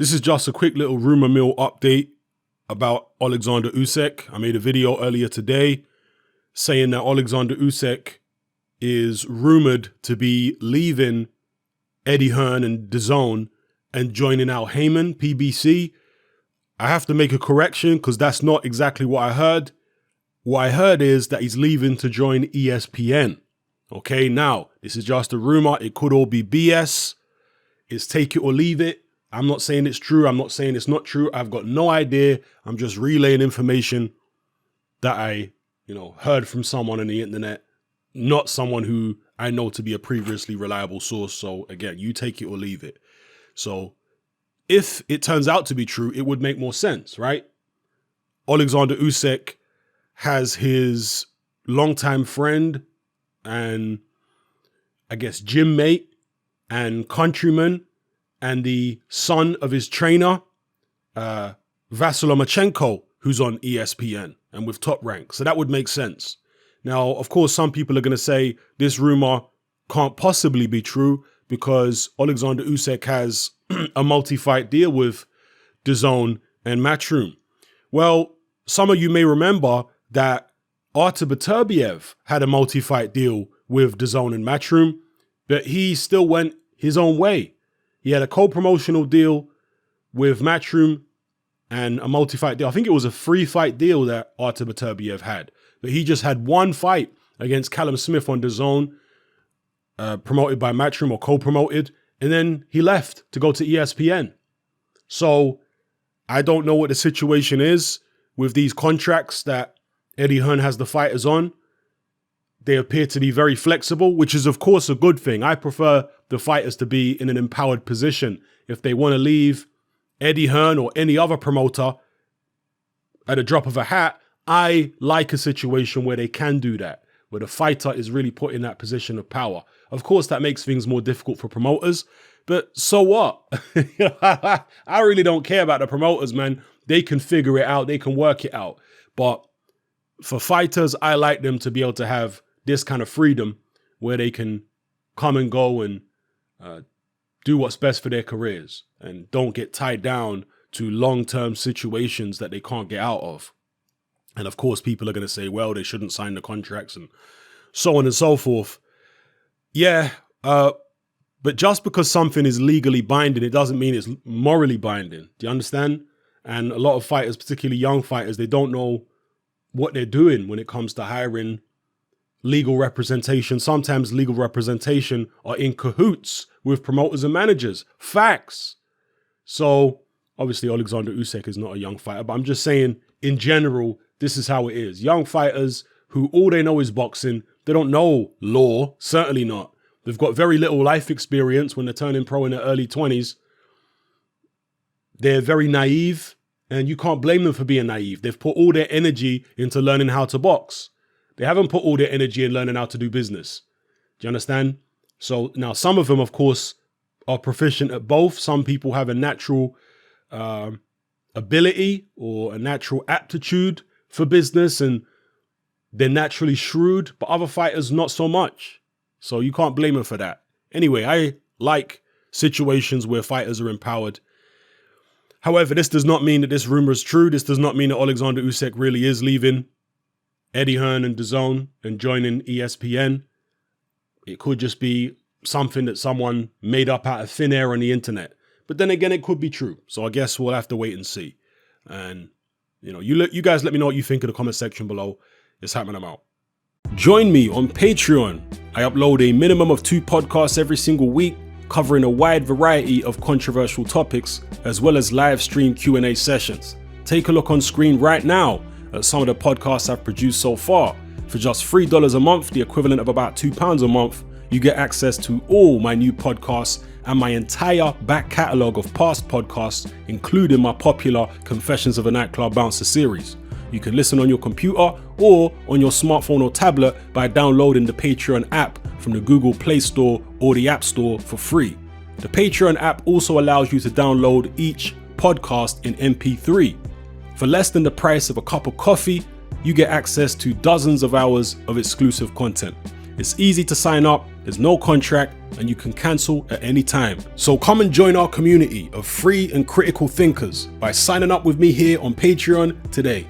This is just a quick little rumor mill update about Oleksandr Usyk. I made a video earlier today saying that Oleksandr Usyk is rumored to be leaving Eddie Hearn and Dazn and joining Al Heyman, PBC. I have to make a correction because that's not exactly what I heard. What I heard is that he's leaving to join ESPN. Okay, now, this is just a rumor. It could all be BS. It's take it or leave it. I'm not saying it's true. I'm not saying it's not true. I've got no idea. I'm just relaying information that I, heard from someone on the internet, not someone who I know to be a previously reliable source. So again, you take it or leave it. So if it turns out to be true, it would make more sense, right? Oleksandr Usyk has his longtime friend and I guess gym mate and countryman and the son of his trainer, Vasyl Lomachenko, who's on ESPN and with Top Rank. So that would make sense. Now, of course, some people are going to say this rumor can't possibly be true because Oleksandr Usyk has a multi-fight deal with Dazn and Matchroom. Well, some of you may remember that Artur Beterbiev had a multi-fight deal with Dazn and Matchroom, but he still went his own way. He had a co-promotional deal with Matchroom and a multi-fight deal. I think it was a 3-fight deal that Artur Beterbiev had, but he just had one fight against Callum Smith on Dazn, promoted by Matchroom or co-promoted, and then he left to go to ESPN. So I don't know what the situation is with these contracts that Eddie Hearn has the fighters on. They appear to be very flexible, which is, of course, a good thing. I prefer the fighters to be in an empowered position. If they want to leave Eddie Hearn or any other promoter at a drop of a hat, I like a situation where they can do that, where the fighter is really put in that position of power. Of course, that makes things more difficult for promoters, but so what? I really don't care about the promoters, man. They can figure it out. They can work it out. But for fighters, I like them to be able to have this kind of freedom where they can come and go and do what's best for their careers and don't get tied down to long-term situations that they can't get out of. And of course, people are going to say, well, they shouldn't sign the contracts and so on and so forth. Yeah, but just because something is legally binding, it doesn't mean it's morally binding. Do you understand? And a lot of fighters, particularly young fighters, they don't know what they're doing when it comes to hiring legal representation. Sometimes legal representation are in cahoots with promoters and managers. Facts. So obviously Oleksandr Usyk is not a young fighter, but I'm just saying in general, this is how it is. Young fighters who all they know is boxing, they don't know law, certainly not. They've got very little life experience when they're turning pro in their early 20s. They're very naive. And you can't blame them for being naive. They've put all their energy into learning how to box. They haven't put all their energy in learning how to do business. Do you understand? So now some of them, of course, are proficient at both. Some people have a natural ability or a natural aptitude for business and they're naturally shrewd, but other fighters, not so much. So you can't blame them for that. Anyway, I like situations where fighters are empowered. However, this does not mean that this rumor is true. This does not mean that Oleksandr Usyk really is leaving Eddie Hearn and Dazn and joining ESPN. It could just be something that someone made up out of thin air on the internet. But then again, it could be true. So I guess we'll have to wait and see. And, you guys let me know what you think in the comment section below. It's happening. I'm out. Join me on Patreon. I upload a minimum of 2 podcasts every single week, covering a wide variety of controversial topics, as well as live stream Q&A sessions. Take a look on screen right now at some of the podcasts I've produced so far. For just $3 a month, the equivalent of about £2 a month, you get access to all my new podcasts and my entire back catalogue of past podcasts, including my popular Confessions of a Nightclub Bouncer series. You can listen on your computer or on your smartphone or tablet by downloading the Patreon app from the Google Play Store or the App Store for free. The Patreon app also allows you to download each podcast in MP3. For less than the price of a cup of coffee, you get access to dozens of hours of exclusive content. It's easy to sign up there's no contract, and you can cancel at any time. So come and join our community of free and critical thinkers by signing up with me here on Patreon today.